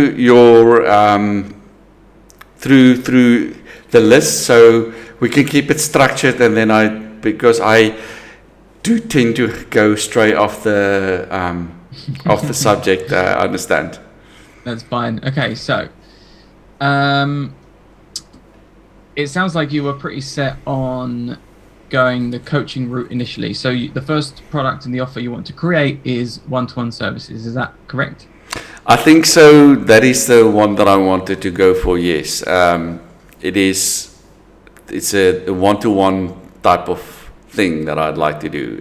your through the list, so we can keep it structured, and then because I do tend to go straight off the subject. I understand. That's fine. Okay, so it sounds like you were pretty set on going the coaching route initially. So the first product in the offer you want to create is one-to-one services. Is that correct? I think so. That is the one that I wanted to go for. Yes, it is. It's a one-to-one type of thing that I'd like to do.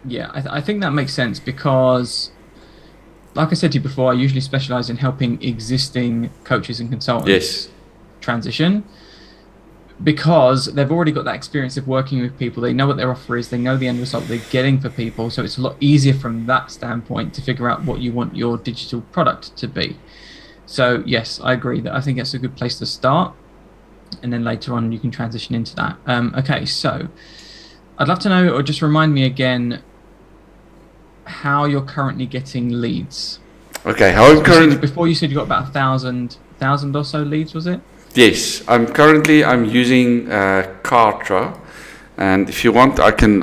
Yeah, I think that makes sense because, like I said to you before, I usually specialize in helping existing coaches and consultants transition, because they've already got that experience of working with people. They know what their offer is, they know the end result they're getting for people, so it's a lot easier from that standpoint to figure out what you want your digital product to be. So yes, I agree that I think it's a good place to start, and then later on you can transition into that. Okay, so I'd love to know, or just remind me again, how you're currently getting leads. Okay, how I'm currently... Before you said you got about 1,000 or so leads, was it? Yes, I'm using Kartra, and if you want, I can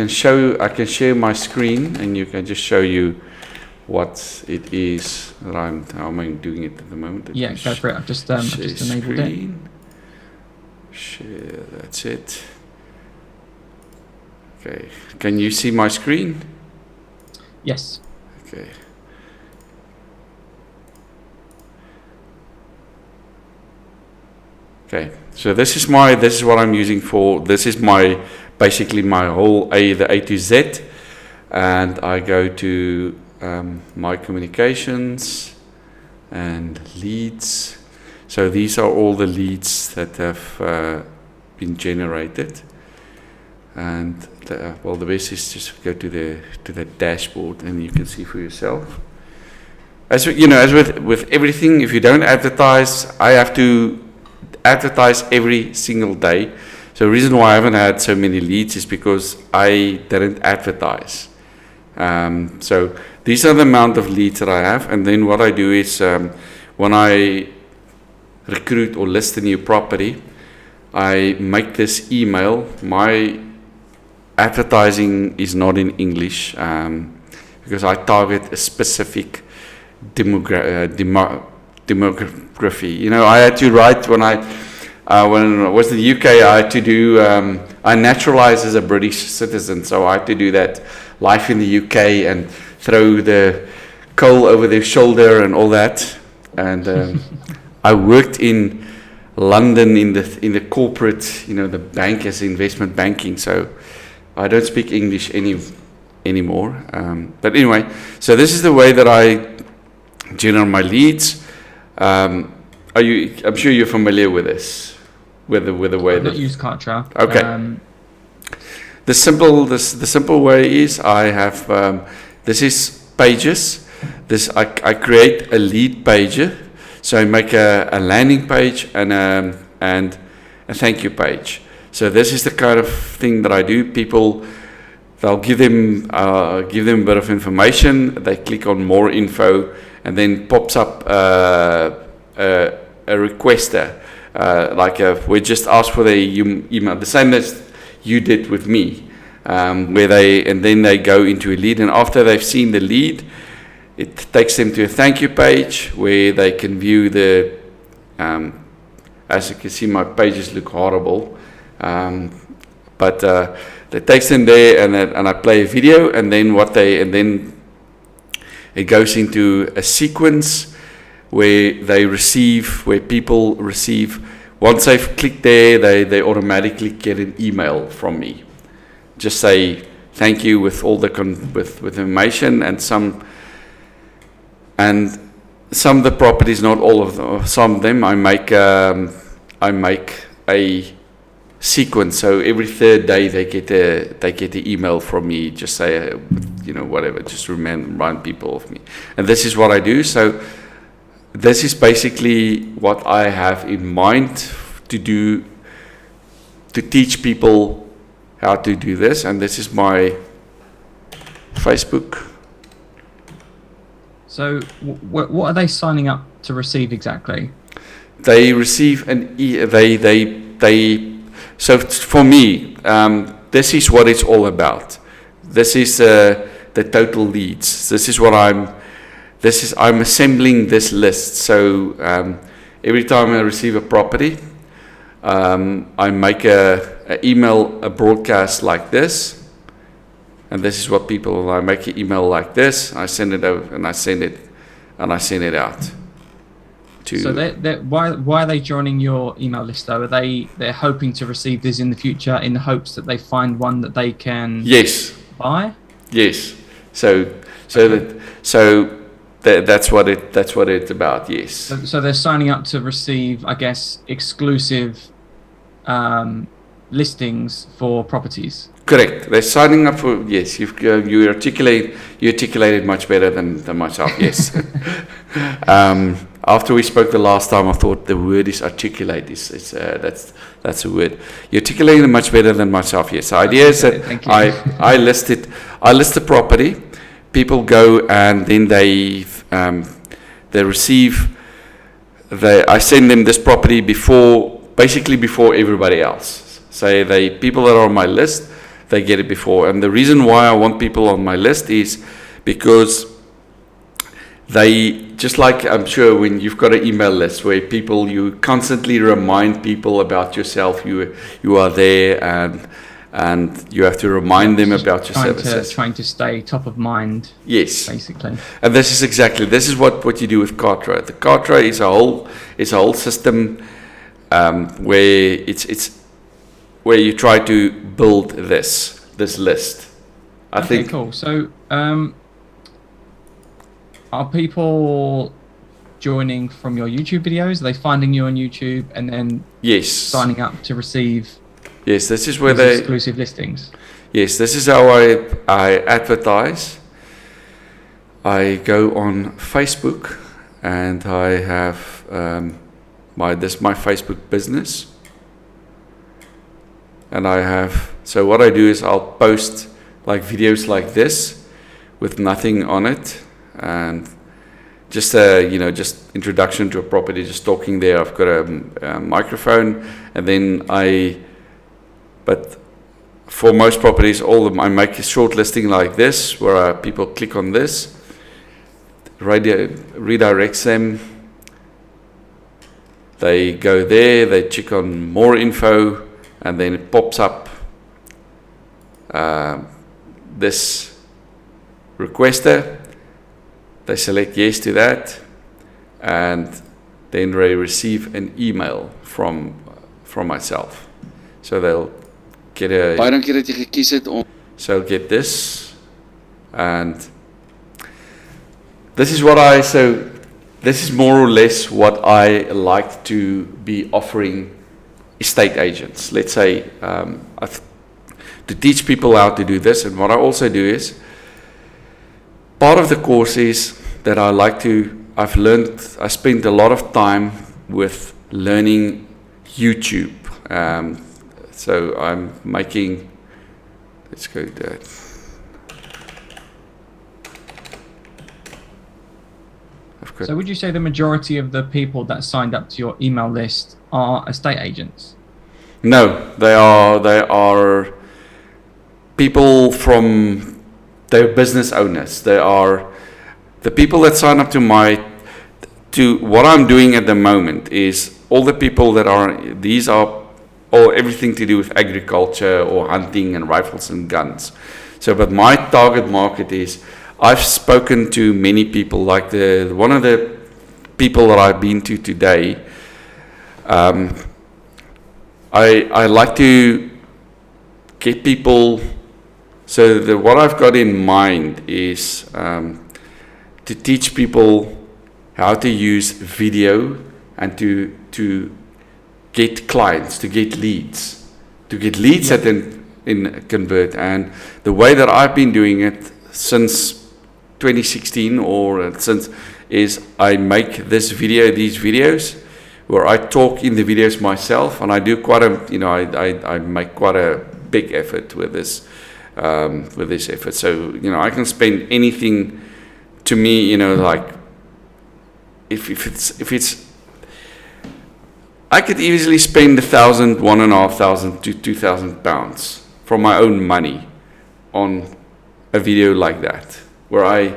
share my screen, and you can just show you what it is that how I'm doing it at the moment. Yeah, go for it. I've just enabled it. Share, that's it. Okay, can you see my screen? Yes. Okay. Okay, so this is what I'm using for. This is basically my whole the A to Z, and I go to my communications and leads. So these are all the leads that have been generated, and the best is just go to the dashboard, and you can see for yourself. As with everything, if you don't advertise, I have to advertise every single day. So the reason why I haven't had so many leads is because I didn't advertise. So these are the amount of leads that I have, and then what I do is when I recruit or list a new property, I make this email. My advertising is not in English because I target a specific demography. I had to write when I was in the UK. I had to do. I naturalized as a British citizen, so I had to do that life in the UK and throw the coal over their shoulder and all that. And I worked in London in the corporate, the bank as investment banking. So I don't speak English anymore. But anyway, so this is the way that I generate my leads. I'm sure you're familiar with this, with the way that use Kartra. Okay. The simple way is I have this is pages. I create a lead page, so I make a landing page and a thank you page. So this is the kind of thing that I do. People, they'll give them a bit of information. They click on more info, and then pops up a requester, we just ask for the email, the same as you did with me, then they go into a lead, and after they've seen the lead, it takes them to a thank you page where they can view the. As you can see, my pages look horrible, but it takes them there, and I play a video, and then it goes into a sequence where people receive, once they've clicked there, they automatically get an email from me. Just say thank you with all with information, and some of the properties, not all of them, some of them I make a sequence. So every third day they get the email from me. Just say whatever. Just remind people of me. And this is what I do. So this is basically what I have in mind to do, to teach people how to do this. And this is my Facebook. So what are they signing up to receive exactly? They receive so for me, this is what it's all about. This is the total leads. I'm assembling this list. So every time I receive a property, I make a broadcast like this. And this is what I make an email like this, I send it out, and I send it out. So why are they joining your email list though? They're hoping to receive this in the future in the hopes that they find one that they can buy? Yes. So that's what it's about, yes. So they're signing up to receive, I guess, exclusive listings for properties. Correct. They're signing up for, yes, you articulated much better than myself, yes. After we spoke the last time, I thought the word is articulate. That's a word. You articulated it much better than myself, yes. The idea is that I list the property, people go and then they receive, I send them this property basically before everybody else. So people that are on my list, they get it before. And the reason why I want people on my list is because just like I'm sure when you've got an email list where you constantly remind people about yourself, you are there and you have to remind them about your services. Trying to stay top of mind. Yes. Basically. And this is what you do with Kartra. The Kartra is a whole system where where you try to build this list. I think. Cool. So, are people joining from your YouTube videos? Are they finding you on YouTube and then signing up to receive? Yes, this is where exclusive listings. Yes, this is how I advertise. I go on Facebook and I have my Facebook business. And so what I do is I'll post like videos like this with nothing on it and just just introduction to a property, just talking there. I've got a microphone and then but for most properties, I make a short listing like this where people click on this, redirects them. They go there, they check on more info, and then it pops up this requester. They select yes to that, and then they receive an email from myself. So they'll get get this, and this is this is more or less what I like to be offering estate agents. Let's say to teach people how to do this. And what I also do is part of the course is that I spent a lot of time with learning YouTube. So I'm making, let's go to that. So would you say the majority of the people that signed up to your email list are estate agents? No, they are people they're business owners. They are the people that sign up to what I'm doing at the moment is all the people these are all everything to do with agriculture or hunting and rifles and guns. So, but my target market is, I've spoken to many people, like one of the people that I've been to today. I like to get people. So what I've got in mind is to teach people how to use video and to get clients, to get leads that in convert. And the way that I've been doing it since 2016 is I make these videos where I talk in the videos myself, and I do I make quite a big effort with this effort. So I can spend anything to me, like if it's, I could easily spend £1,000, £1,500 to £2,000 from my own money on a video like that, where I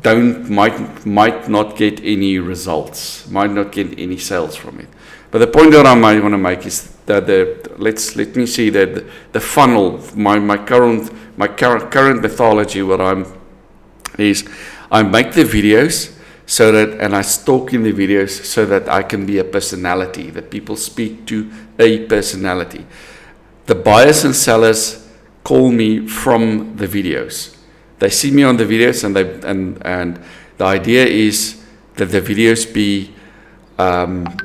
might not get any results, might not get any sales from it. But the point that I might want to make is that let me see that the funnel, my current methodology, I make the videos so that, and I talk in the videos so that I can be a personality, that people speak to a personality. The buyers and sellers call me from the videos. They see me on the videos, and the idea is that the videos be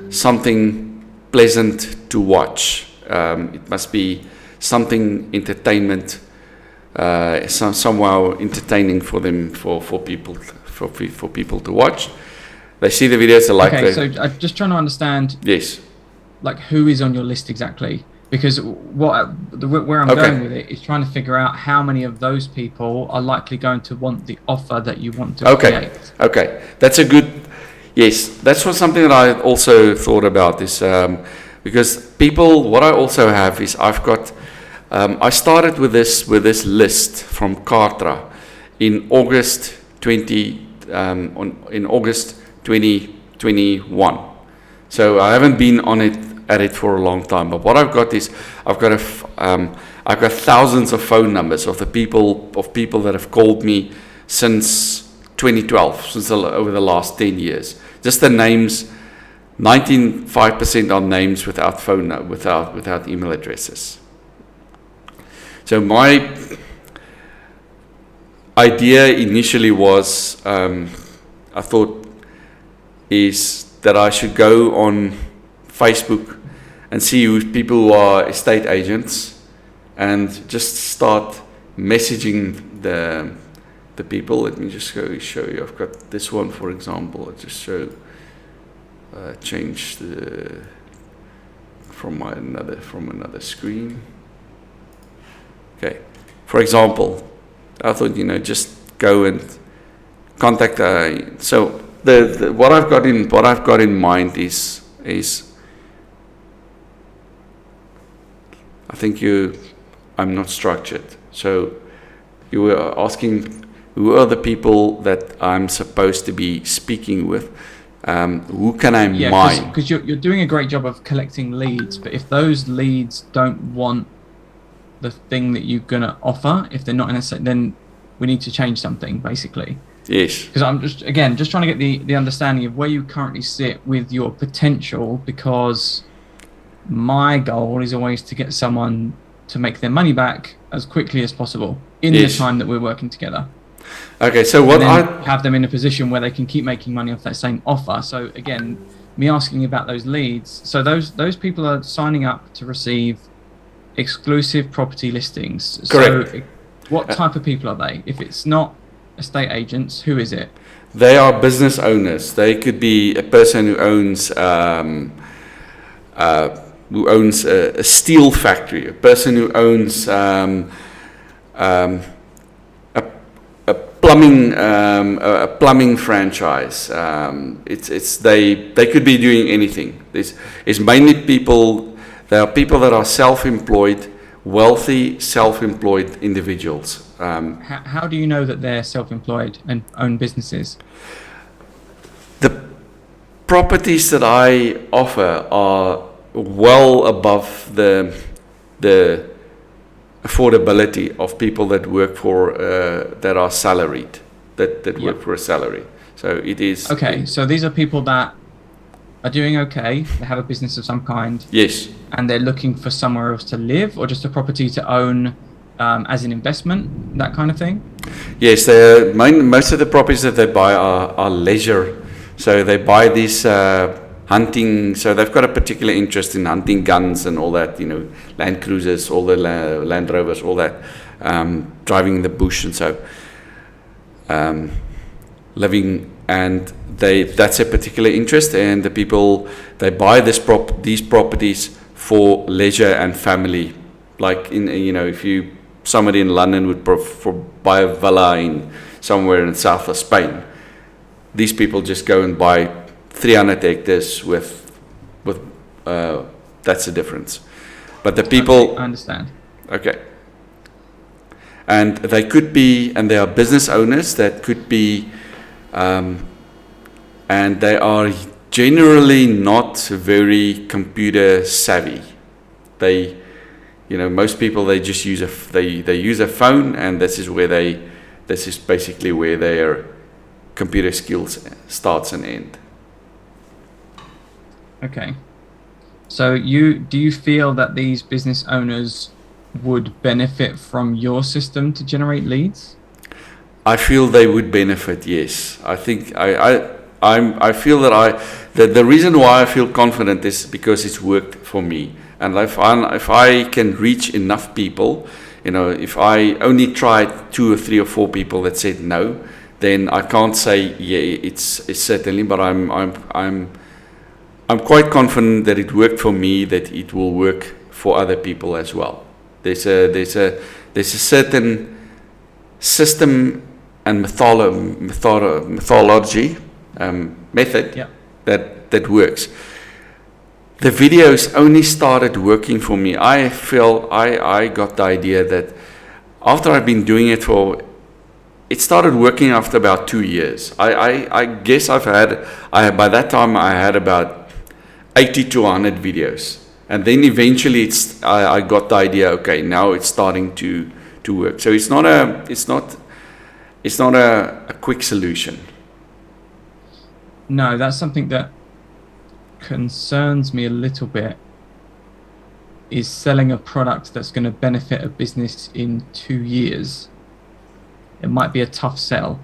something pleasant to watch. It must be something entertainment, somehow entertaining for them, for people to watch. They see the videos, they like. Okay, so I'm just trying to understand. Yes. Like, who is on your list exactly? Because where I'm going with it is trying to figure out how many of those people are likely going to want the offer that you want to create. Okay, that's a good. Yes, that's something that I also thought about is because people. What I also have is I've got. I started with this list from Kartra in August 2021. So I haven't been at it for a long time. But what I've got is I've got thousands of phone numbers of people that have called me since 2012, since over the last 10 years. Just the names. 95% are names without without email addresses. So my idea initially was, I thought, is that I should go on Facebook and see people who are estate agents and just start messaging the people. Let me just show you. I've got this one, for example. I'll just change from another screen. Okay. For example, I thought, just go and contact. So what I've got in mind is I think I'm not structured. So you were asking who are the people that I'm supposed to be speaking with. Who can I mine? Because you're doing a great job of collecting leads, but if those leads don't want the thing that you're going to offer, if they're not in a set, then we need to change something, basically. Yes. Because I'm just trying to get the understanding of where you currently sit with your potential, because my goal is always to get someone to make their money back as quickly as possible in the time that we're working together. Okay, so what I have them in a position where they can keep making money off that same offer. So again, me asking about those leads. So those people are signing up to receive exclusive property listings. Correct. So what type of people are they? If it's not estate agents, who is it? They are business owners. They could be a person who owns a steel factory, a person who owns a plumbing franchise. They could be doing anything. It's mainly people. There are people that are self-employed, wealthy self-employed individuals. How do you know that they're self-employed and own businesses? The properties that I offer are well above the affordability of people that work for that are salaried, that work for a salary. So it is okay. So these are people that are doing okay. They have a business of some kind. Yes. And they're looking for somewhere else to live, or just a property to own as an investment, that kind of thing. Yes. Most of the properties that they buy are leisure. So they buy these hunting. So they've got a particular interest in hunting guns and all that. Land Cruisers, all the Land Rovers, all that. Driving in the bush and so living, and that's a particular interest, and the people, they buy these properties for leisure and family. Like if somebody in London would buy a villa in somewhere in south of Spain. These people just go and buy 300 hectares with that's the difference. But the people... Okay, I understand. Okay. And they could be, and they are business owners that could be, and they are generally not very computer savvy. They, most people, they just use they use a phone, and this is basically where their computer skills starts and end. Okay. So do you feel that these business owners would benefit from your system to generate leads? I feel they would benefit, yes. I think I feel that the reason why I feel confident is because it's worked for me. And if I can reach enough people, if I only tried 2 or 3 or 4 people that said no, then I can't say it's certainly, but I'm quite confident that it worked for me, that it will work for other people as well. There's a certain system and methodology method that works. The videos only started working for me. I got the idea that after I've been doing it it started working after about 2 years. I guess by that time I had about 80 to 100 videos. And then eventually I got the idea, okay, now it's starting to work. So it's not a quick solution. No, that's something that concerns me a little bit, is selling a product that's going to benefit a business in 2 years. It might be a tough sell.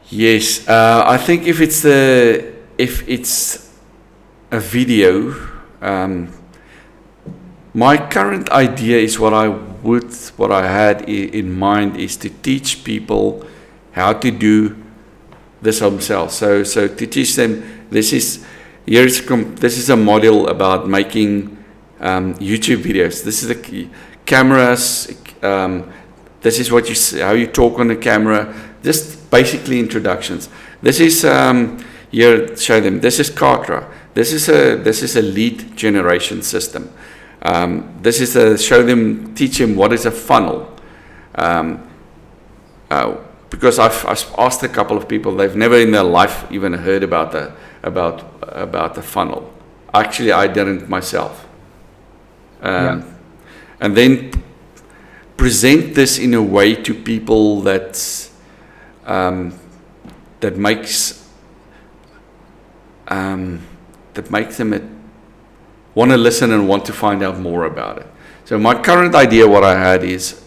Yes, I think if it's a video, my current idea is what I had in mind is to teach people how to do this themselves. So to teach them, this is a model about making YouTube videos. This is the cameras. This is how you talk on the camera. Just basically introductions. This is here. Show them. This is Kartra. This is a lead generation system. This is teach them what is a funnel. Because I've asked a couple of people, they've never in their life even heard about the funnel. Actually, I didn't myself. And then present this in a way to people that makes them want to listen and want to find out more about it. So my current idea, what I had is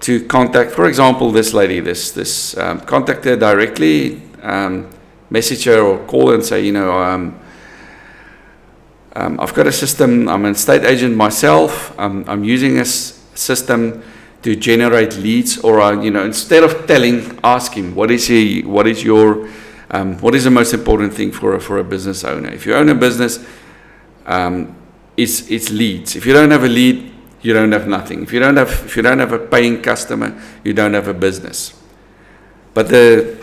to contact, for example, this lady, contact her directly, message her or call her and say, I've got a system, I'm an estate agent myself, I'm using a system to generate leads, or instead of ask him, what is the most important thing for a business owner? If you own a business, it's leads. If you don't have a lead, you don't have nothing. If you don't have a paying customer, you don't have a business. But the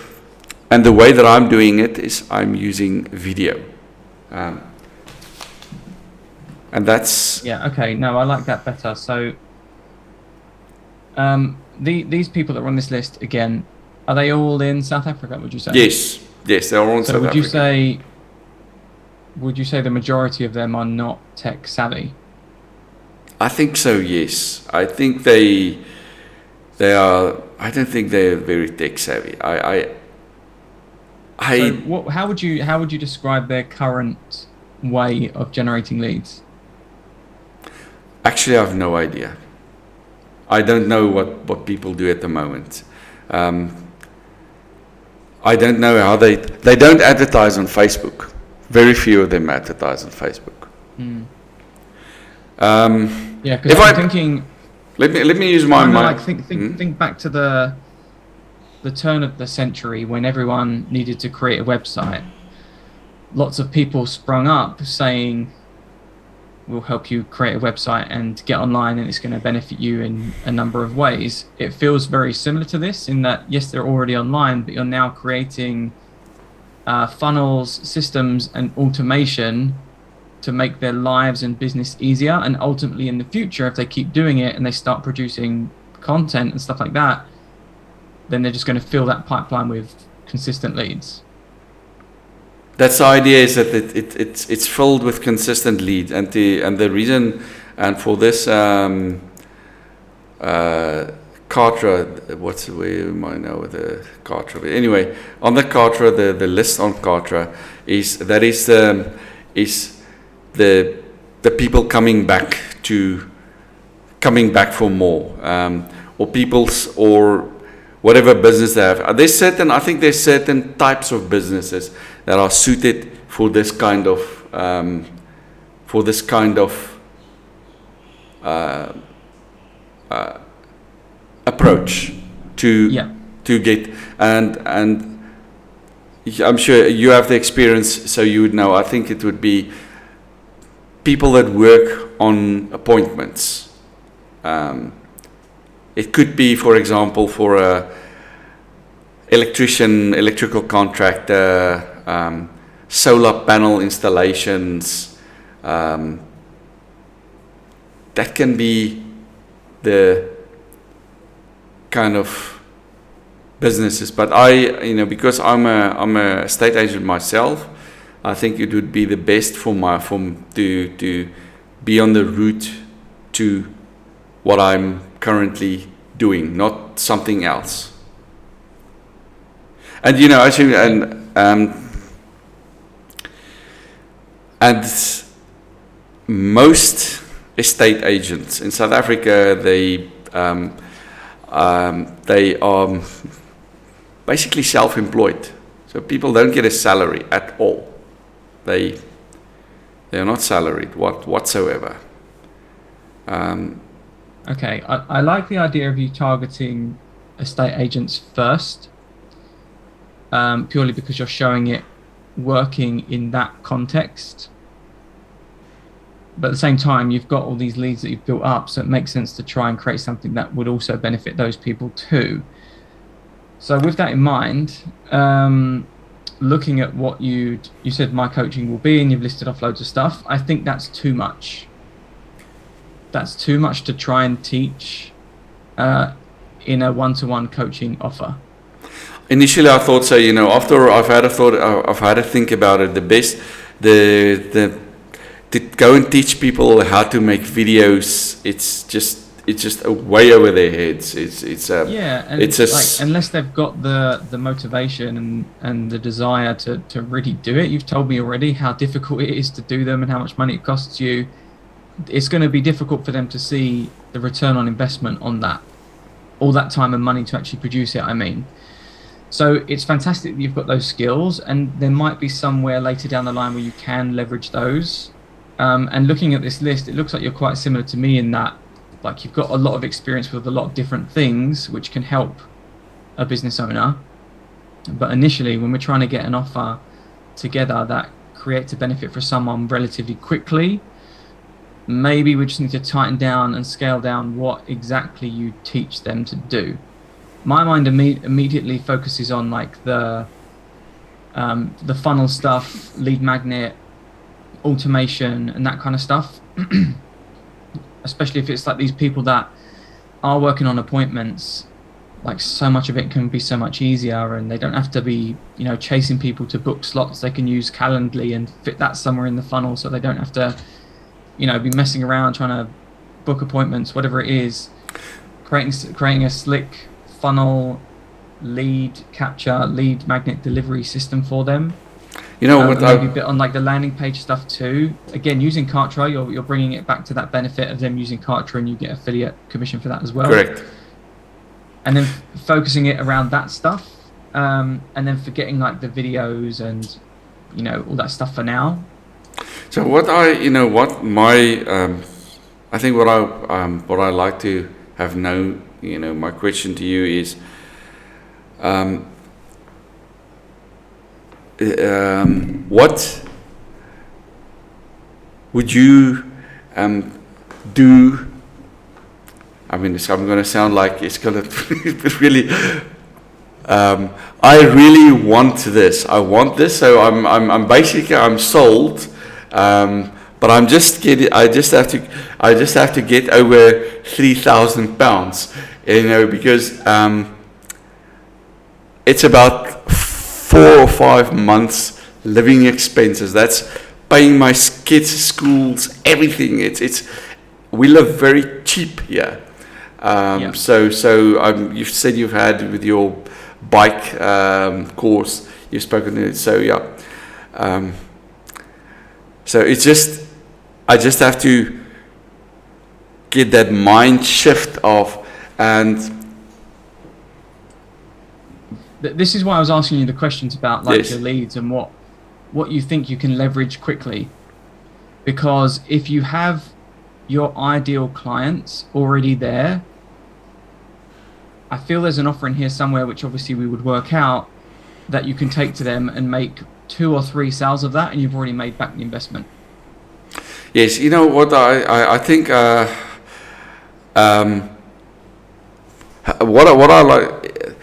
way that I'm doing it is I'm using video, and that's okay. No, I like that better. So these people that are on this list again, are they all in South Africa? Would you say? Yes, they're all in South Africa. Would you say the majority of them are not tech savvy? I think so, yes. I think they are. I don't think they're very tech savvy. How would you describe their current way of generating leads? Actually, I have no idea. I don't know what people do at the moment. I don't know how they don't advertise on Facebook. Very few of them advertise on Facebook. Because I'm thinking. Let me use my mind. Think back to the turn of the century when everyone needed to create a website. Lots of people sprung up saying, will help you create a website and get online, and it's going to benefit you in a number of ways. It feels very similar to this in that, yes, they're already online, but you're now creating funnels, systems, and automation to make their lives and business easier. And ultimately, in the future, if they keep doing it and they start producing content and stuff like that, then they're just going to fill that pipeline with consistent leads. That's the idea, is that it's filled with consistent leads, and the reason, and for this Kartra, what's the way you might know with the Kartra? But anyway, on the Kartra, the list on Kartra is the people coming back for more, or people's, or whatever business they have. I think there's certain types of businesses that are suited for this kind of approach to get, and I'm sure you have the experience, so you would know. I think it would be people that work on appointments. It could be, for example, for a electrician, electrical contractor, solar panel installations. That can be the kind of businesses. But because I'm a estate agent myself, I think it would be the best to be on the route to what I'm currently doing, not something else. And actually, and most estate agents in South Africa, they are basically self-employed. So people don't get a salary at all. They are not salaried whatsoever. Okay, I like the idea of you targeting estate agents first, purely because you're showing it working in that context. But at the same time, you've got all these leads that you've built up, so it makes sense to try and create something that would also benefit those people too. So with that in mind, looking at what you said my coaching will be, and you've listed off loads of stuff, I think that's too much. That's too much to try and teach in a one-to-one coaching offer. Initially, I thought so. After I've had to think about it. The best, to go and teach people how to make videos, it's just way over their heads. Unless they've got the motivation and the desire to really do it. You've told me already how difficult it is to do them and how much money it costs you. It's going to be difficult for them to see the return on investment on that, all that time and money to actually produce it, I mean. So it's fantastic that you've got those skills, and there might be somewhere later down the line where you can leverage those. And looking at this list, it looks like you're quite similar to me in that, like, you've got a lot of experience with a lot of different things which can help a business owner. But initially, when we're trying to get an offer together that creates a benefit for someone relatively quickly, maybe we just need to tighten down and scale down what exactly you teach them to do. My mind immediately focuses on like the funnel stuff, lead magnet, automation, and that kind of stuff. Especially if it's like these people that are working on appointments, like so much of it can be so much easier, and they don't have to be, chasing people to book slots. They can use Calendly and fit that somewhere in the funnel, so they don't have to, be messing around trying to book appointments, whatever it is. Creating a slick funnel, lead capture, lead magnet delivery system for them. Maybe a bit on like the landing page stuff too. Again, using Kartra, you're bringing it back to that benefit of them using Kartra, and you get affiliate commission for that as well. Correct. And then focusing it around that stuff, and then forgetting like the videos and all that stuff for now. So what I think what I like to have known, my question to you is, what would you do. I mean, I'm going to sound like it's going to really. I really want this. I want this, so I'm basically sold. But I just have to get over £3,000, because it's about 4 or 5 months living expenses. That's paying my kids' schools, everything. We live very cheap here. So you said you've had with your bike course, you've spoken to it. So yeah. So it's just, I just have to get that mind shift of, and this is why I was asking you the questions about your leads and what you think you can leverage quickly. Because if you have your ideal clients already there, I feel there's an offer in here somewhere, which obviously we would work out, that you can take to them and make 2 or 3 sales of that, and you've already made back the investment. Yes, you know what, I think what I like,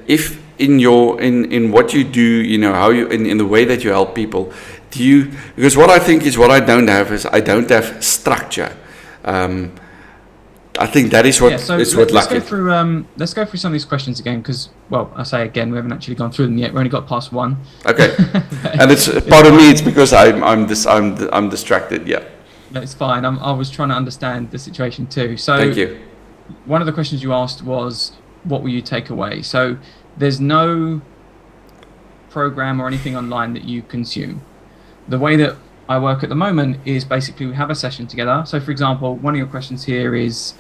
if in what you do, how you in the way that you help people, because what I think is what I don't have is I don't have structure. I think that is what is what let's go through let's go through some of these questions again, because, well, I say again, we haven't actually gone through them yet. We only got past one. Okay. And it's part of me. It's because I'm distracted. Yeah. It's fine. I was trying to understand the situation too. So thank you. One of the questions you asked was, what will you take away? So there's no program or anything online that you consume. The way that I work at the moment is basically we have a session together. So for example, one of your questions here is,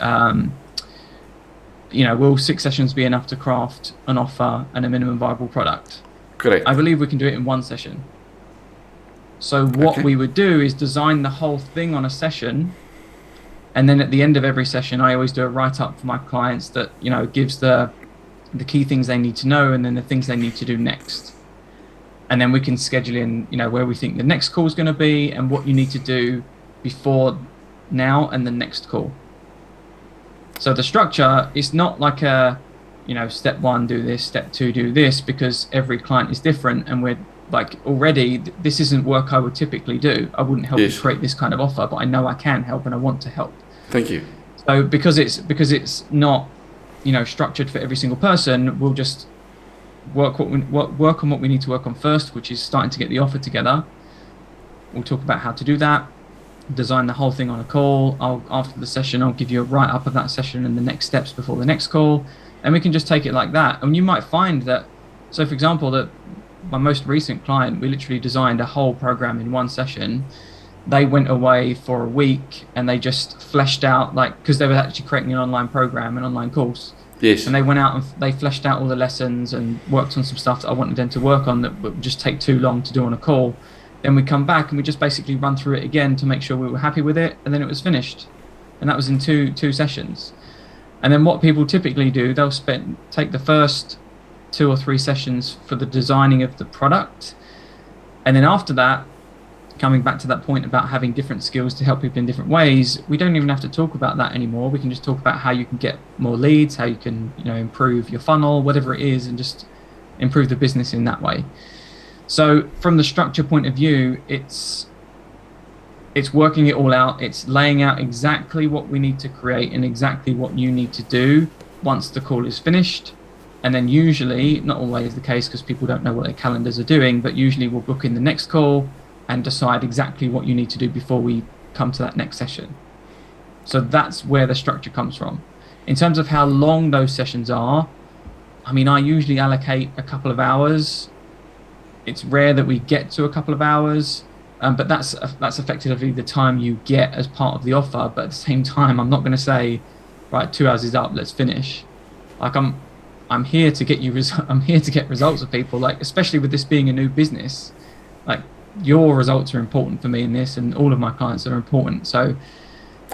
will 6 sessions be enough to craft an offer and a minimum viable product? Correct. I believe we can do it in 1 session. So what we would do is design the whole thing on a session. And then at the end of every session, I always do a write-up for my clients that, gives the key things they need to know, and then the things they need to do next. And then we can schedule in, where we think the next call is going to be and what you need to do before now and the next call. So the structure is not like a, step 1, do this, step 2, do this, because every client is different. And we're like, already, this isn't work I would typically do. I wouldn't help you create this kind of offer, but I know I can help and I want to help. Thank you. So because it's not, structured for every single person, we'll just work on what we need to work on first, which is starting to get the offer together. We'll talk about how to do that, design the whole thing on a call. After the session, I'll give you a write-up of that session and the next steps before the next call, and we can just take it like that. And you might find that, so for example, that my most recent client, we literally designed a whole program in 1 session. They went away for a week and they just fleshed out, because they were actually creating an online program, an online course. Yes. And they went out and they fleshed out all the lessons and worked on some stuff that I wanted them to work on that would just take too long to do on a call. Then we come back and we just basically run through it again to make sure we were happy with it, and then it was finished. And that was in two sessions. And then what people typically do, they'll take the first 2 or 3 sessions for the designing of the product, and then after that, coming back to that point about having different skills to help people in different ways, we don't even have to talk about that anymore. We can just talk about how you can get more leads, how you can improve your funnel, whatever it is, and just improve the business in that way. So from the structure point of view, it's working it all out. It's laying out exactly what we need to create and exactly what you need to do once the call is finished. And then usually, not always the case because people don't know what their calendars are doing, but usually we'll book in the next call and decide exactly what you need to do before we come to that next session. So that's where the structure comes from. In terms of how long those sessions are, I usually allocate a couple of hours. It's rare that we get to a couple of hours, but that's effectively the time you get as part of the offer. But at the same time, I'm not going to say, right, 2 hours is up, let's finish. I'm here to get I'm here to get results of people, especially with this being a new business. Your results are important for me in this, and all of my clients are important. So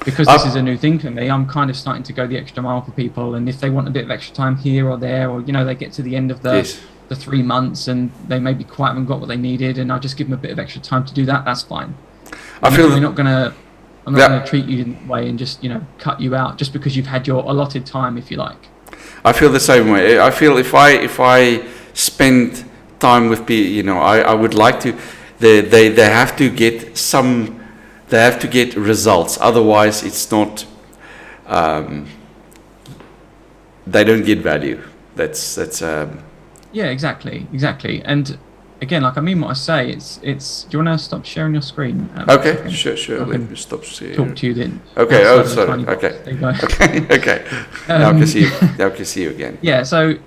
because this is a new thing for me, I'm kind of starting to go the extra mile for people. And if they want a bit of extra time here or there, or they get to the end of the 3 months and they maybe quite haven't got what they needed, and I just give them a bit of extra time to do that, that's fine. I feel we're not going to I'm not going to treat you in that way and just, cut you out just because you've had your allotted time, if you like. I feel the same way. I feel if I spend time with people, I would like to. They have to get They have to get results. Otherwise, it's not. They don't get value. That's. Yeah, exactly. And again, like I mean what I say. It's. Do you want to stop sharing your screen? Okay, sure. Let me stop sharing. Talk to you then. Okay. Sorry. Okay. There you go. Okay. Now I can see you. Now I can see you again. Yeah. So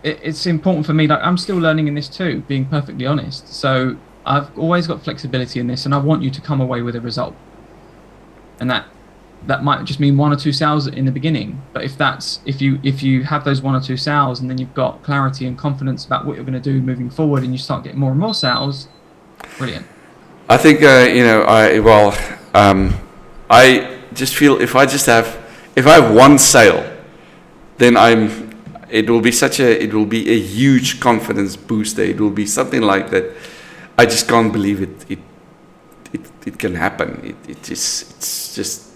it's important for me. Like I'm still learning in this too. Being perfectly honest. So I've always got flexibility in this, and I want you to come away with a result. And that might just mean 1 or 2 sales in the beginning, but if you have those 1 or 2 sales and then you've got clarity and confidence about what you're going to do moving forward, and you start getting more and more sales, brilliant. I think I just feel if I have 1 sale, then it will be a huge confidence booster. It will be something like that. I just can't believe it can happen. It's just.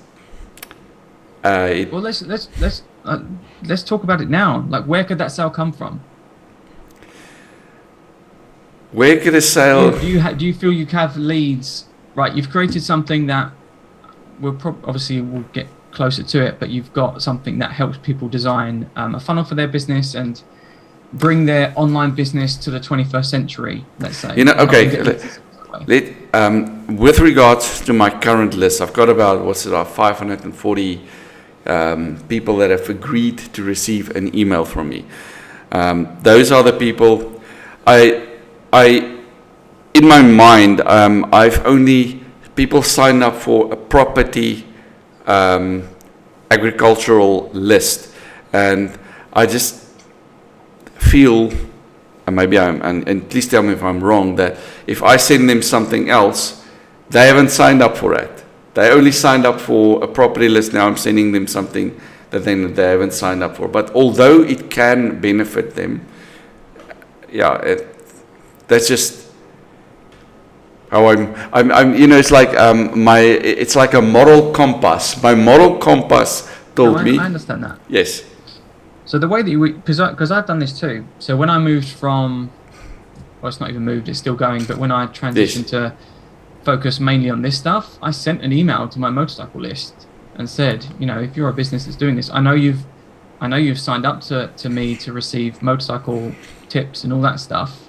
Well, let's talk about it now. Like, where could that sale come from? Where could a sale? Do you feel you have leads? Right, you've created something that obviously we'll get closer to it, but you've got something that helps people design a funnel for their business and bring their online business to the 21st century. Let's say. Okay. With regards to my current list, I've got about 540 people that have agreed to receive an email from me. Those are the people. In my mind, I've only people signed up for a property agricultural list, and I just feel, and maybe and please tell me if I'm wrong, that if I send them something else, they haven't signed up for it. They only signed up for a property list. Now I'm sending them something that they haven't signed up for. But although it can benefit them, that's just how I'm. It's like it's like a moral compass. My moral compass told me. I understand that. Yes. So the way that because I've done this too. So when I moved from, well, it's not even moved, it's still going. But when I transitioned to focus mainly on this stuff, I sent an email to my motorcycle list and said, if you're a business that's doing this, I know you've signed up to me to receive motorcycle tips and all that stuff.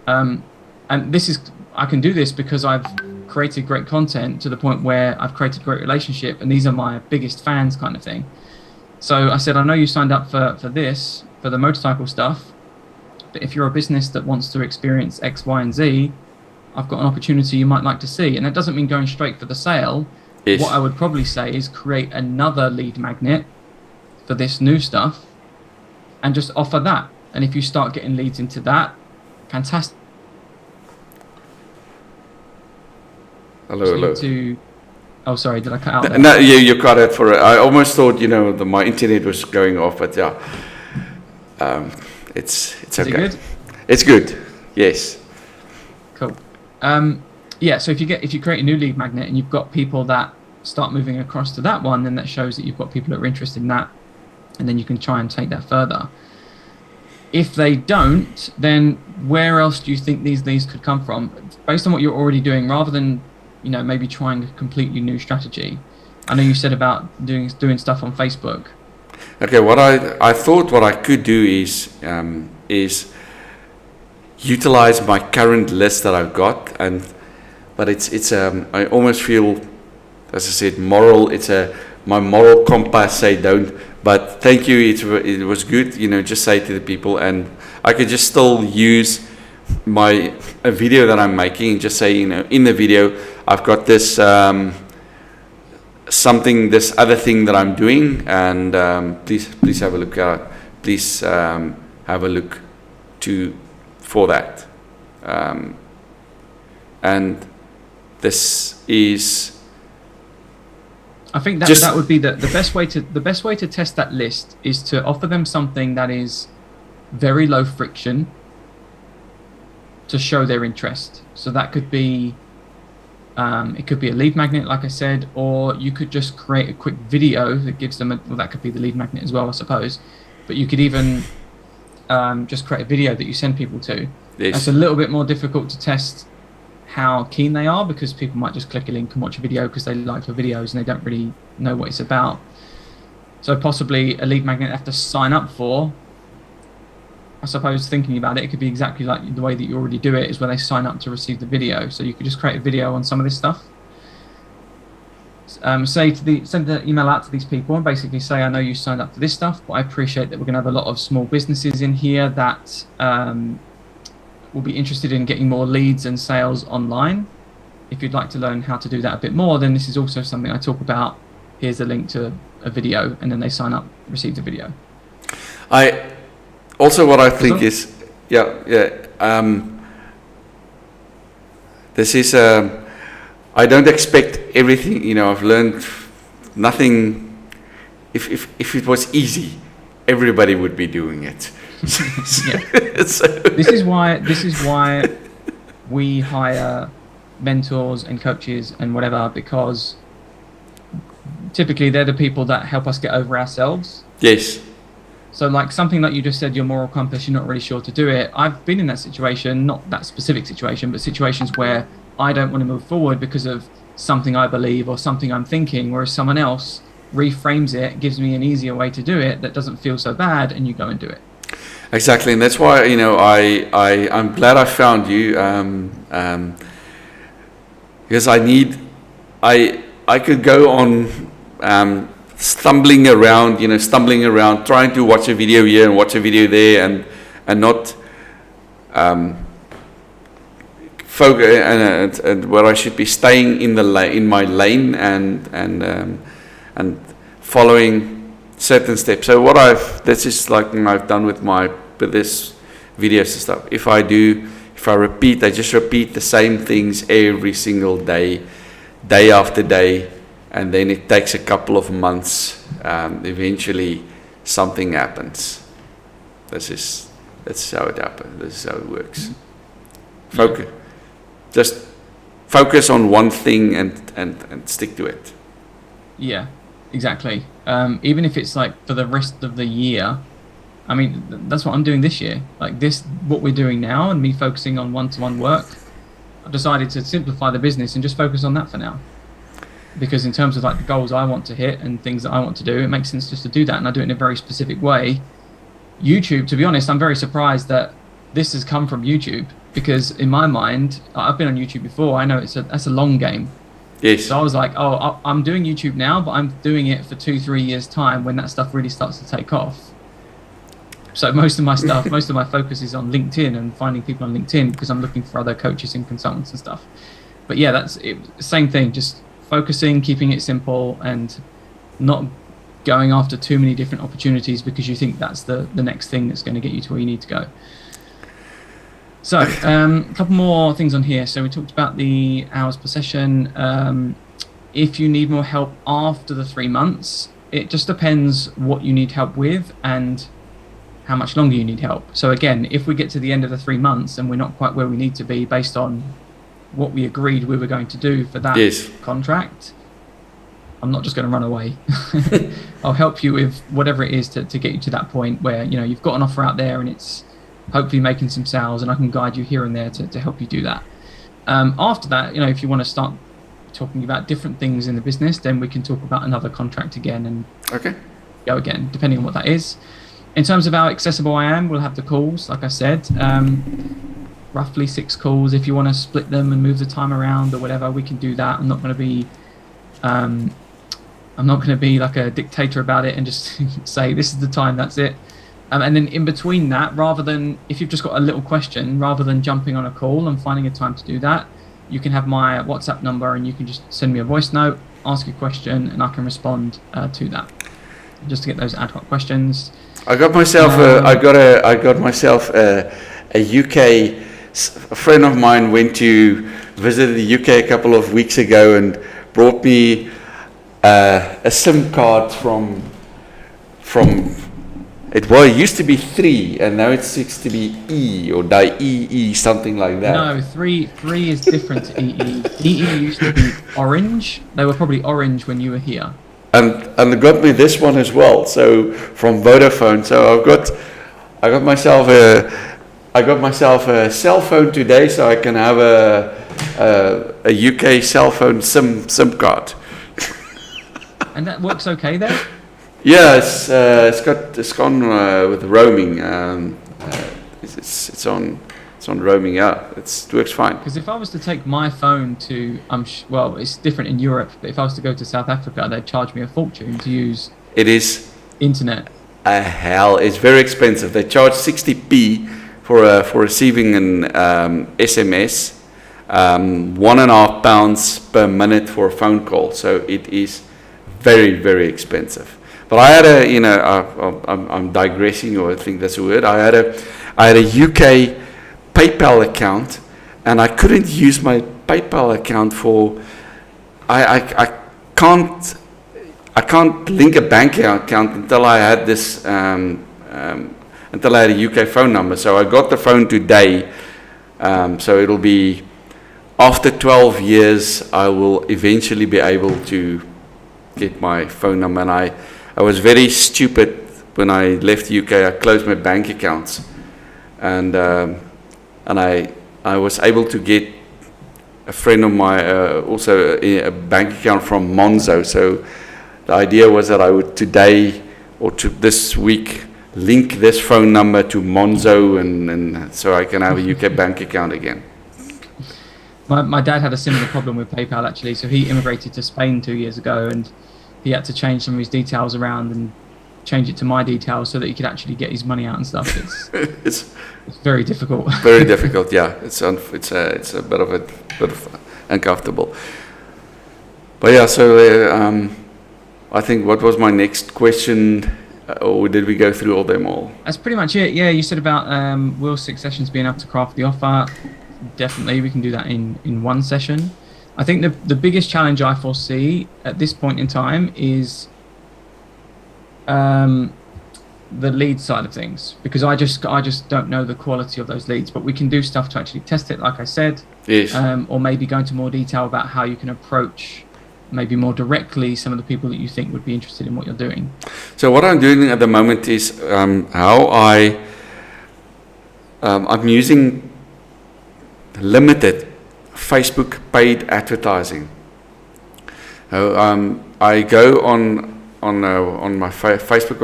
And I can do this because I've created great content to the point where I've created great relationship, and these are my biggest fans, kind of thing. So I said, I know you signed up for the motorcycle stuff, but if you're a business that wants to experience X, Y, and Z, I've got an opportunity you might like to see. And that doesn't mean going straight for the sale. Yes. What I would probably say is create another lead magnet for this new stuff and just offer that. And if you start getting leads into that, fantastic. Hello. Oh, sorry, did I cut out there? No, you cut it for it. I almost thought, my internet was going off, but yeah. It's okay. Is it good? It's good, yes. Cool. So if you create a new lead magnet and you've got people that start moving across to that one, then that shows that you've got people that are interested in that, and then you can try and take that further. If they don't, then where else do you think these leads could come from? Based on what you're already doing, rather than maybe trying a completely new strategy. I know you said about doing stuff on Facebook. Okay, what I thought what I could do is utilize my current list that I've got, but it's I almost feel, as I said, moral. It's my moral compass say don't. But thank you. It was good. Just say to the people, and I could just still use a video that I'm making. Just say in the video I've got this this other thing that I'm doing, and please have a look at. Please have a look for that, and this is. I think that would be the best way to test that list is to offer them something that is very low friction to show their interest. So that could be It could be a lead magnet, like I said, or you could just create a quick video that gives them well, that could be the lead magnet as well, I suppose. But you could even just create a video that you send people to. Yes. That's a little bit more difficult to test how keen they are, because people might just click a link and watch a video because they like your videos and they don't really know what it's about. So possibly a lead magnet they have to sign up for. I suppose thinking about it, it could be exactly like the way that you already do it, is when they sign up to receive the video. So you could just create a video on some of this stuff. Send the email out to these people and basically say, I know you signed up for this stuff, but I appreciate that we're going to have a lot of small businesses in here that will be interested in getting more leads and sales online. If you'd like to learn how to do that a bit more, then this is also something I talk about. Here's a link to a video, and then they sign up, receive the video. Also, what I think is, this is, I don't expect everything, you know, I've learned nothing. If it was easy, everybody would be doing it. This is why we hire mentors and coaches and whatever, because typically they're the people that help us get over ourselves. Yes. So like something like you just said, your moral compass, you're not really sure to do it. I've been in that situation, not that specific situation, but situations where I don't want to move forward because of something I believe or something I'm thinking, whereas someone else reframes it, gives me an easier way to do it that doesn't feel so bad, and you go and do it. Exactly, and that's why, you know, I'm glad I found you, because I could go on stumbling around, trying to watch a video here and watch a video there, and not focus, and where I should be staying in my lane and following certain steps. So this is like I've done with this videos and stuff. If I just repeat the same things every single day after day, and then it takes a couple of months, eventually something happens. That's how it happens. This is how it works. Just focus on one thing and stick to it. Yeah, exactly. Even if it's like for the rest of the year, I mean, that's what I'm doing this year. Like what we're doing now, and me focusing on one-to-one work, I've decided to simplify the business and just focus on that for now. Because in terms of like the goals I want to hit and things that I want to do, it makes sense just to do that, and I do it in a very specific way. YouTube, to be honest, I'm very surprised that this has come from YouTube, because in my mind, I've been on YouTube before. I know that's a long game. Yes. So I was like, I'm doing YouTube now, but I'm doing it for 2-3 years time when that stuff really starts to take off. So most of my focus is on LinkedIn and finding people on LinkedIn, because I'm looking for other coaches and consultants and stuff. But yeah, that's it. Same thing, just focusing, keeping it simple, and not going after too many different opportunities because you think that's the next thing that's going to get you to where you need to go. So a couple more things on here. So we talked about the hours per session. If you need more help after the 3 months, it just depends what you need help with and how much longer you need help. So again, if we get to the end of the 3 months and we're not quite where we need to be based on what we agreed we were going to do for that contract, I'm not just going to run away. I'll help you with whatever it is to get you to that point where, you know, you've got an offer out there and it's hopefully making some sales, and I can guide you here and there to help you do that. After that, you know, if you want to start talking about different things in the business, then we can talk about another contract again and go again, depending on what that is. In terms of how accessible I am, we'll have the calls, like I said, roughly 6 calls. If you want to split them and move the time around or whatever, we can do that. I'm not going to be like a dictator about it and just say this is the time, that's it. And then in between that, rather than, if you've just got a little question, rather than jumping on a call and finding a time to do that, you can have my WhatsApp number and you can just send me a voice note, ask a question, and I can respond to that, just to get those ad hoc questions. I got myself a UK. A friend of mine went to visit the UK a couple of weeks ago and brought me a SIM card from It used to be 3, and now it seems to be E or EE, something like that. No, 3 is different to EE. EE used to be orange. They were probably orange when you were here. And they got me this one as well. So from Vodafone. So I got myself a cell phone today, so I can have a UK cell phone SIM card. And that works okay there? Yeah, it's gone with roaming. It's on roaming. Yeah, it works fine. Because if I was to take my phone to, well, it's different in Europe. But if I was to go to South Africa, they'd charge me a fortune to use. It is internet. Hell, it's very expensive. They charge 60p for receiving an SMS, £1.5 per minute for a phone call. So it is very, very expensive. But I had I'm digressing, or I think that's a word. I had a UK PayPal account, and I couldn't use my PayPal account for. I can't link a bank account until I had this. Until I had a UK phone number. So I got the phone today. So it'll be after 12 years. I will eventually be able to get my phone number, and I was very stupid when I left the UK. I closed my bank accounts, and I was able to get a friend of mine also a bank account from Monzo. So the idea was that I would today or to this week link this phone number to Monzo, and so I can have a UK bank account again. My dad had a similar problem with PayPal actually. So he immigrated to Spain 2 years ago, and he had to change some of his details around and change it to my details so that he could actually get his money out and stuff. It's very difficult. Very difficult, yeah. It's a bit of uncomfortable. But yeah, so I think what was my next question, or did we go through all them all? That's pretty much it. Yeah, you said about Will Successions being able to craft the offer. Definitely, we can do that in one session. I think the biggest challenge I foresee at this point in time is the lead side of things, because I just don't know the quality of those leads. But we can do stuff to actually test it, like I said. Yes. Or maybe go into more detail about how you can approach maybe more directly some of the people that you think would be interested in what you're doing. So what I'm doing at the moment is how I'm using limited Facebook paid advertising. I go on my Facebook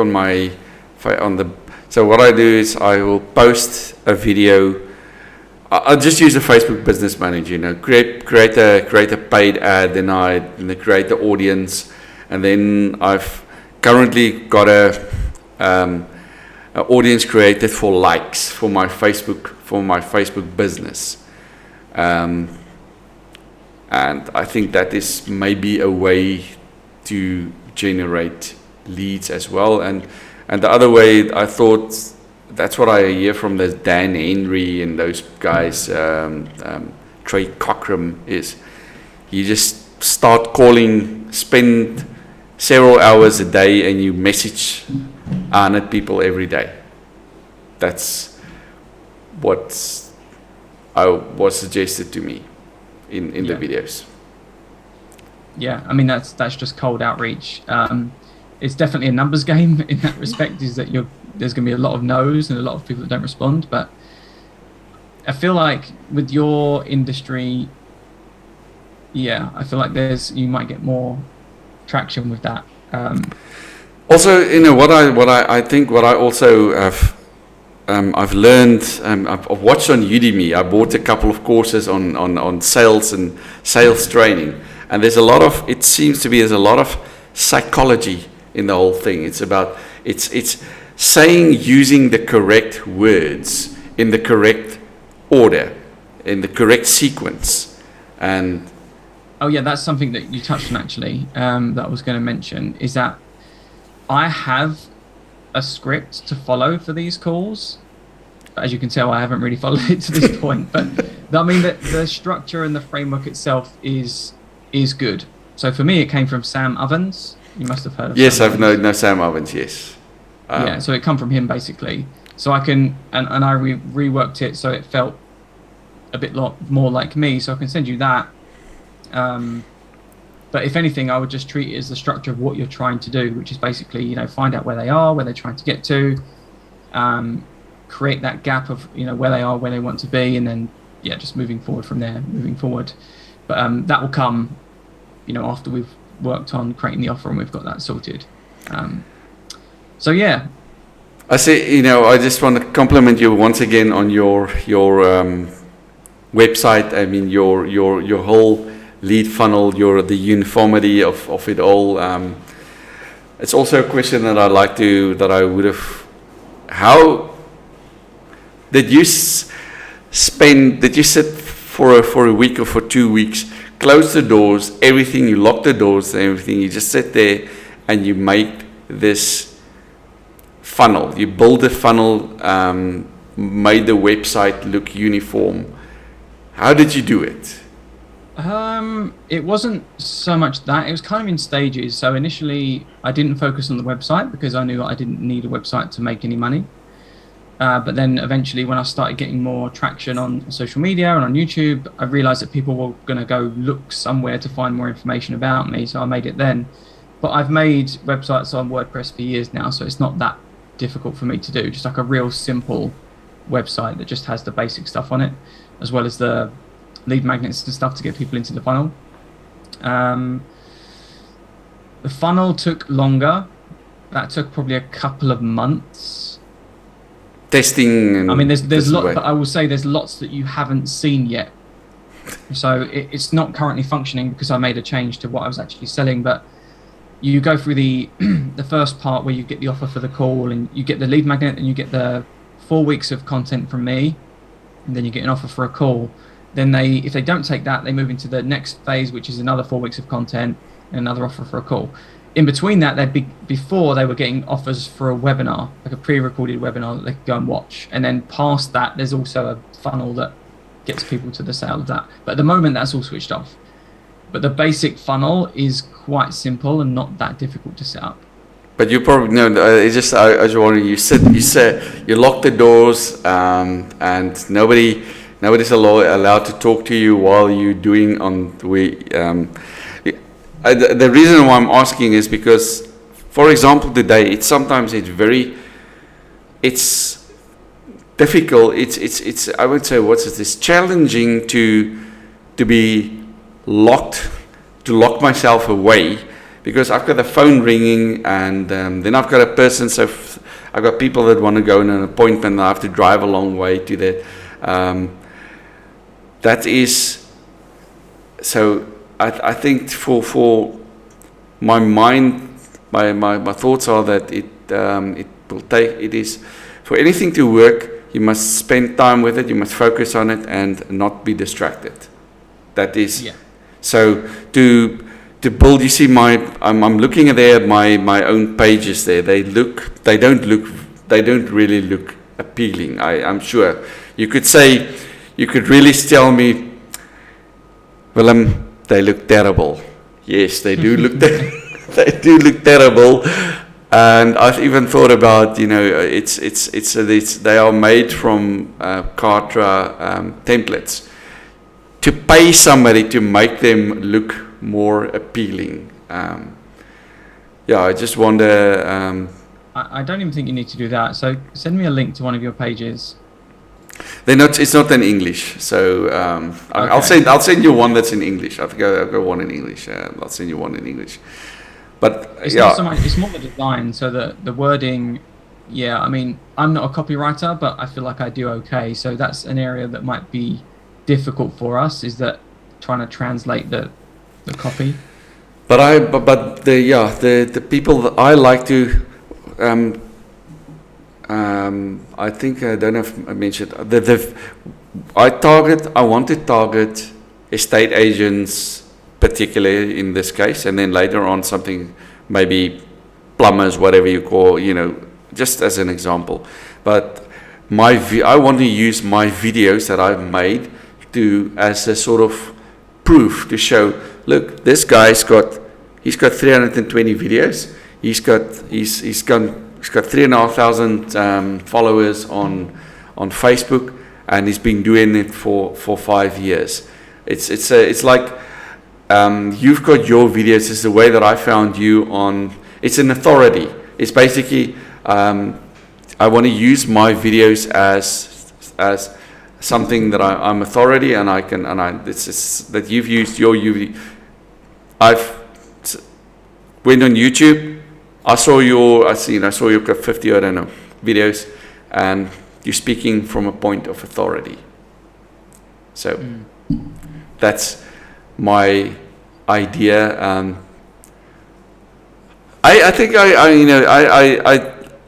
so what I do is I will post a video. I'll just use a Facebook Business Manager, create a paid ad, then I create the audience, and then I've currently got a audience created for likes for my Facebook business. And I think that is maybe a way to generate leads as well. And the other way, I thought, that's what I hear from the Dan Henry and those guys, Trey Cockram, is you just start calling, spend several hours a day, and you message 100 people every day. That's what was suggested to me in the videos. Yeah, I mean that's just cold outreach. It's definitely a numbers game in that respect. Is that there's going to be a lot of no's and a lot of people that don't respond. But I feel like with your industry, yeah, I feel like you might get more traction with that. Also, what I think what I also have. I've learned, I've watched on Udemy. I bought a couple of courses on sales and sales training. And there's a lot of psychology in the whole thing. It's about, it's saying, using the correct words in the correct order, in the correct sequence. And oh yeah, that's something that you touched on actually, that I was going to mention, is that I have a script to follow for these calls. As you can tell, I haven't really followed it to this point, but I mean the structure and the framework itself is good. So for me, it came from Sam Ovens. You must have heard of yes, Sam I've known Sam Ovens, yes. So it come from him basically. So I can, and I reworked it so it felt a bit more like me. So I can send you that. But if anything, I would just treat it as the structure of what you're trying to do, which is basically, you know, find out where they are, where they're trying to get to, create that gap of, you know, where they are, where they want to be, and then, just moving forward from there, But that will come, you know, after we've worked on creating the offer and we've got that sorted. So yeah. I say, you know, I just want to compliment you once again on your website. I mean, your whole lead funnel, the uniformity of it all. It's also a question that how did you sit for a week or for 2 weeks, close the doors, everything, you lock the doors and everything, you just sit there and you make this funnel, you build a funnel, made the website look uniform. How did you do it? It wasn't so much that, it was kind of in stages. So initially I didn't focus on the website because I knew I didn't need a website to make any money. But then eventually when I started getting more traction on social media and on YouTube, I realized that people were going to go look somewhere to find more information about me. So I made it then. But I've made websites on WordPress for years now, so it's not that difficult for me to do. Just like a real simple website that just has the basic stuff on it, as well as the lead magnets and stuff to get people into the funnel. The funnel took longer. That took probably a couple of months. Testing. I mean, there's lots, but I will say there's lots that you haven't seen yet. So it's not currently functioning because I made a change to what I was actually selling. But you go through the first part where you get the offer for the call and you get the lead magnet and you get the 4 weeks of content from me, and then you get an offer for a call. Then if they don't take that, they move into the next phase, which is another 4 weeks of content and another offer for a call. In between that, before they were getting offers for a webinar, like a pre-recorded webinar that they could go and watch. And then past that, there's also a funnel that gets people to the sale of that. But at the moment, that's all switched off. But the basic funnel is quite simple and not that difficult to set up. But you probably know. I just wondering. You lock the doors, and nobody's allowed to talk to you while you're doing on the reason why I'm asking is because, for example, today it's difficult. It's I would say it's challenging to be locked, to lock myself away, because I've got the phone ringing and then I've got a person. So I've got people that want to go on an appointment and I have to drive a long way to that. That is so. I think for my mind, my thoughts are that it will take. It is for anything to work. You must spend time with it. You must focus on it and not be distracted. That is. Yeah. So to build, you see, I'm looking at my own pages there. They don't really look appealing. I'm sure you could really tell me, Willem, they look terrible. Yes, they do look they do look terrible. And I've even thought about, you know, they are made from Kartra templates to pay somebody to make them look more appealing. I just wonder. I don't even think you need to do that. So send me a link to one of your pages. It's not in English, so okay. I'll send you one that's in English. I've got one in English. I'll send you one in English. But it's not so much. It's more the design. So the wording. Yeah, I mean, I'm not a copywriter, but I feel like I do okay. So that's an area that might be difficult for us. Is that trying to translate the copy? But the people that I like to. I think I don't know if I mentioned I want to target estate agents, particularly in this case, and then later on something, maybe plumbers, whatever you call, you know, just as an example. But I want to use my videos that I've made as a sort of proof to show, look, this guy's got 320 videos. He's gone he's got 3,500 followers on Facebook, and he's been doing it for 5 years. It's like you've got your videos. It's the way that I found you on. It's an authority. It's basically I want to use my videos as something that I'm authority, and it's that you've used your UV. I've went on YouTube. I saw your 50 videos, and you're speaking from a point of authority. So that's my idea. I think I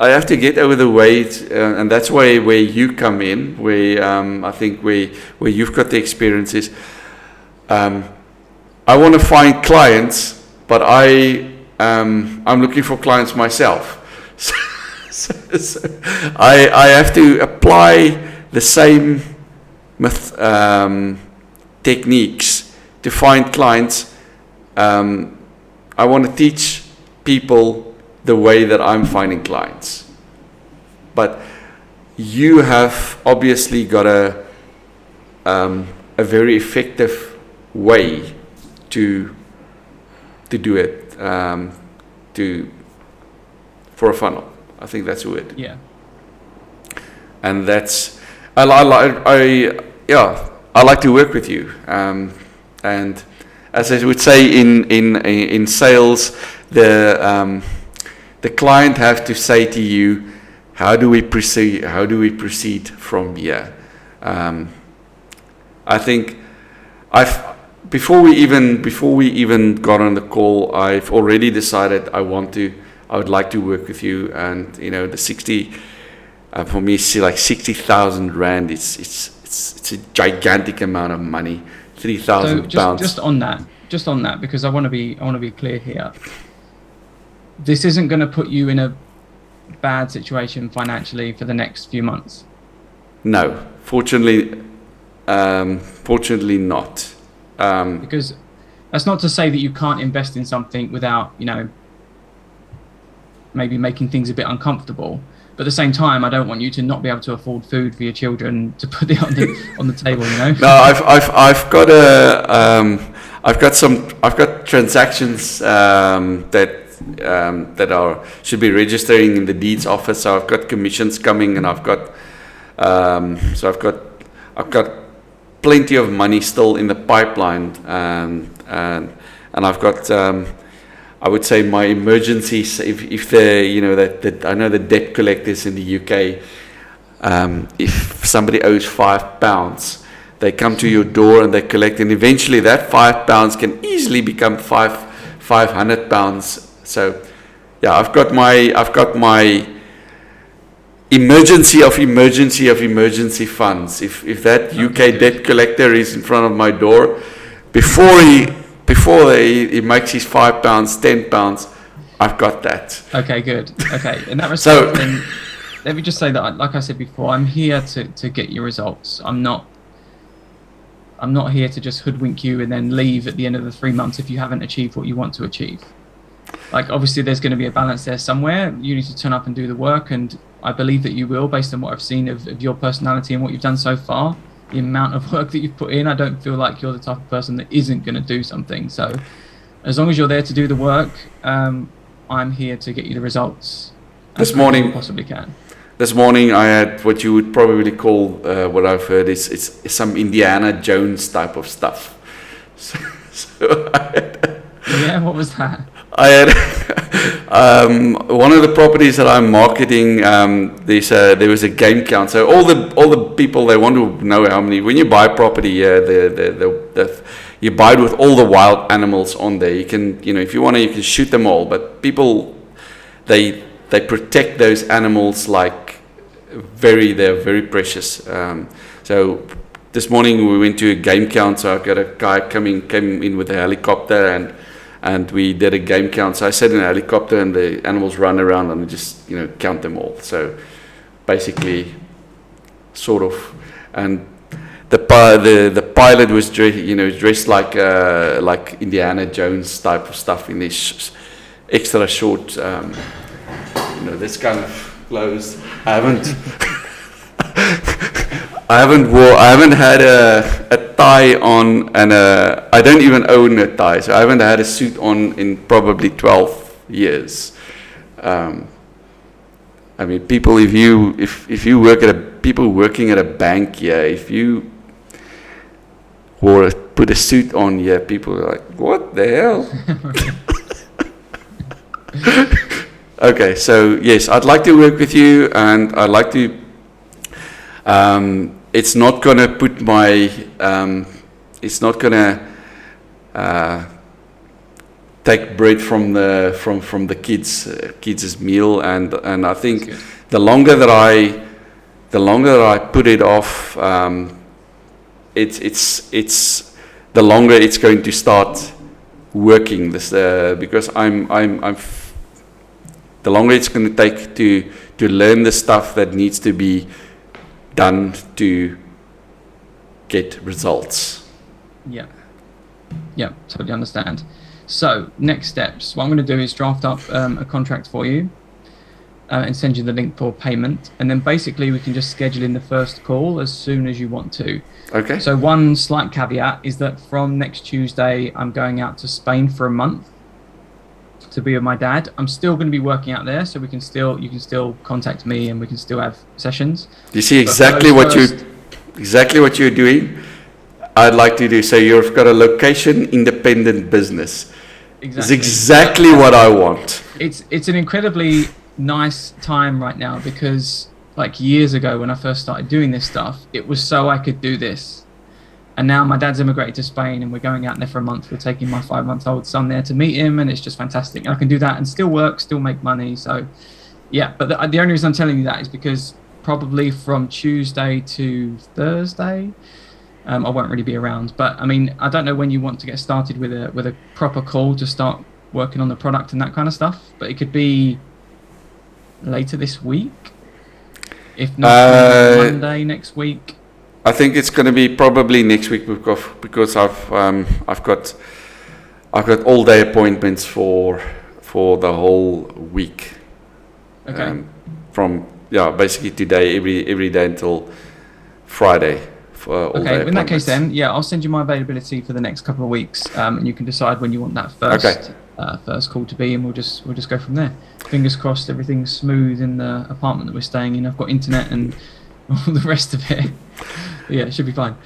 have to get over the weight, and that's where you come in. Where I think where you've got the experiences. I want to find clients, but I'm looking for clients myself. So I have to apply the same techniques to find clients. I want to teach people the way that I'm finding clients. But you have obviously got a very effective way to do it, for a funnel. I think that's the word. Yeah. And that's I like to work with you. And as I would say in sales, the client have to say to you, how do we proceed from here? I think before we even got on the call, I've already decided I would like to work with you. And the 60 for me, see, like 60,000 rand. It's a gigantic amount of money. 3,000 pounds. Just on that, because I want to be clear here. This isn't going to put you in a bad situation financially for the next few months. No, fortunately not. Because that's not to say that you can't invest in something without, maybe making things a bit uncomfortable. But at the same time, I don't want you to not be able to afford food for your children to put it on the table. No, I've got transactions that should be registering in the deeds office. So I've got commissions coming, and I've got plenty of money still in the pipeline, and I've got I would say my emergencies. If that I know the debt collectors in the UK. If somebody owes £5, they come to your door and they collect, and eventually that £5 can easily become £500. So, yeah, I've got my emergency of emergency funds. If that UK debt collector is in front of my door, before he makes his £5, £10, I've got that. Okay, good. Okay, in that respect, then let me just say that, like I said before, I'm here to get your results. I'm not here to just hoodwink you and then leave at the end of the 3 months if you haven't achieved what you want to achieve. Like, obviously there's going to be a balance there somewhere. You need to turn up and do the work, and I believe that you will, based on what I've seen of your personality and what you've done so far. The amount of work that you've put in, I don't feel like you're the type of person that isn't going to do something. So as long as you're there to do the work, I'm here to get you the results this morning you possibly can. This morning I had what you would probably call, what I've heard is some Indiana Jones type of stuff. So yeah, what was that? I had one of the properties that I'm marketing. There was a game count. So all the people, they want to know how many. When you buy property, you buy it with all the wild animals on there. You can, if you want to, you can shoot them all. But people, they protect those animals like they're very precious. So this morning we went to a game count. So I've got a guy came in with a helicopter, and we did a game count. So I sat in a helicopter, and the animals run around, and we just count them all. So basically, sort of, and the pilot was dressed like Indiana Jones type of stuff in this extra short this kind of clothes. I haven't. I haven't had a tie on, and I don't even own a tie, so I haven't had a suit on in probably 12 years. I mean, people, if you work at people working at a bank here, if you put a suit on here, people are like, what the hell? Okay, so yes, I'd like to work with you, and I'd like to. It's not gonna put my. It's not gonna take bread from the kids' meal, and I think the longer that I put it off, it's the longer it's going to start working. This because the longer it's going to take to learn the stuff that needs to be done to get results. Yeah, totally understand. So next steps, what I'm going to do is draft up a contract for you and send you the link for payment, and then basically we can just schedule in the first call as soon as you want to. Okay. So one slight caveat is that from next Tuesday I'm going out to Spain for a month to be with my dad. I'm still going to be working out there, so you can still contact me and we can still have sessions. You see exactly what you're doing. I'd like to do. So you've got a location independent business. Exactly. It's exactly what I want. It's an incredibly nice time right now, because like years ago when I first started doing this stuff, it was so I could do this. And now my dad's immigrated to Spain and we're going out there for a month. We're taking my 5-month-old son there to meet him, and it's just fantastic. And I can do that and still work, still make money. So yeah, but the only reason I'm telling you that is because probably from Tuesday to Thursday, I won't really be around. But I mean, I don't know when you want to get started with a proper call to start working on the product and that kind of stuff. But it could be later this week, if not Monday next week. I think it's going to be probably next week because I've got all day appointments for the whole week. Okay. From basically today every day until Friday. Okay. In that case, then I'll send you my availability for the next couple of weeks, and you can decide when you want that first call to be, and we'll just go from there. Fingers crossed, everything's smooth in the apartment that we're staying in. I've got internet and all the rest of it. Yeah, it should be fine.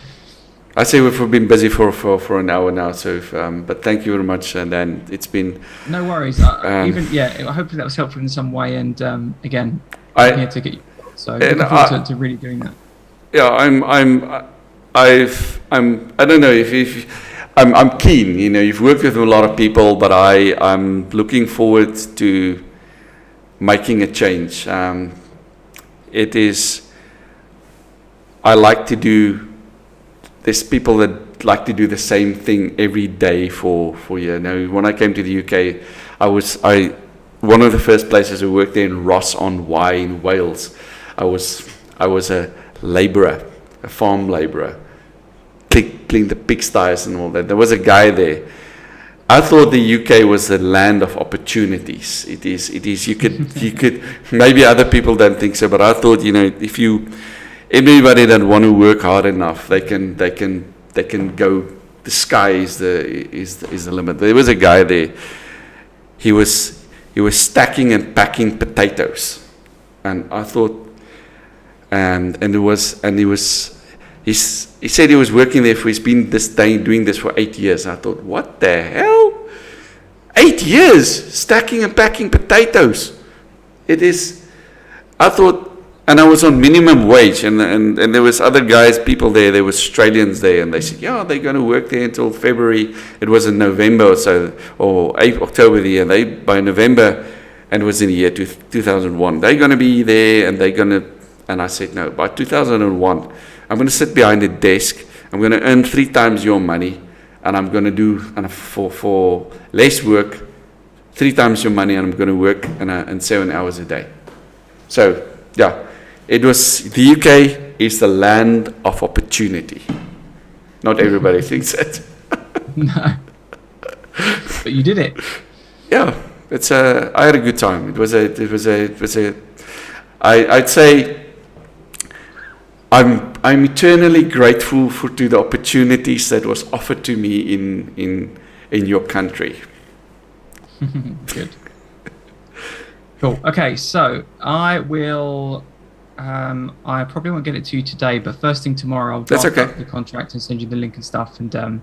I say we've been busy for an hour now, so but thank you very much, and then it's been no worries. Hopefully that was helpful in some way, and again, I'm here to get you. So looking forward to really doing that. Yeah, I don't know if I'm keen. You know, you've worked with a lot of people, but I'm looking forward to making a change. It is. I like to do. There's people that like to do the same thing every day for you. Now, when I came to the UK, one of the first places I worked in Ross-on-Wye in Wales. I was a labourer, a farm labourer, clean the pigsties and all that. There was a guy there. I thought the UK was a land of opportunities. It is. You could. Maybe other people don't think so, but I thought, everybody that want to work hard enough, they can go. The sky is the limit. There was a guy there. He was stacking and packing potatoes, and I thought. He said he was working there he's been doing this for 8 years. I thought, what the hell? 8 years stacking and packing potatoes. It is. I thought, and I was on minimum wage, and there was other people there were Australians there, and they said, they're going to work there until February. It was in November or so, or October the year. By November, and it was in the year 2001, they're going to be there, and they're going to. And I said, no, by 2001, I'm going to sit behind a desk. I'm going to earn 3 times your money, and I'm going to do for less work, 3 times your money, and I'm going to work in 7 hours a day. So, it was, the UK is the land of opportunity. Not everybody thinks that. No. But you did it. Yeah. I had a good time. I'd say I'm eternally grateful to the opportunities that was offered to me in your country. Good. Cool. Okay, so I will. I probably won't get it to you today, but first thing tomorrow, I'll draft up the contract and send you the link and stuff, and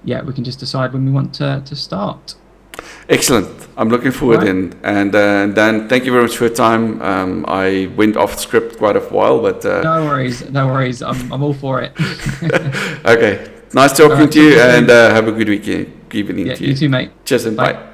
we can just decide when we want to start. Excellent. I'm looking forward in. And Dan, thank you very much for your time. I went off script quite a while, but no worries. I'm all for it. Okay. Nice talking to you, and have a good evening to you. You too, mate. Cheers and bye.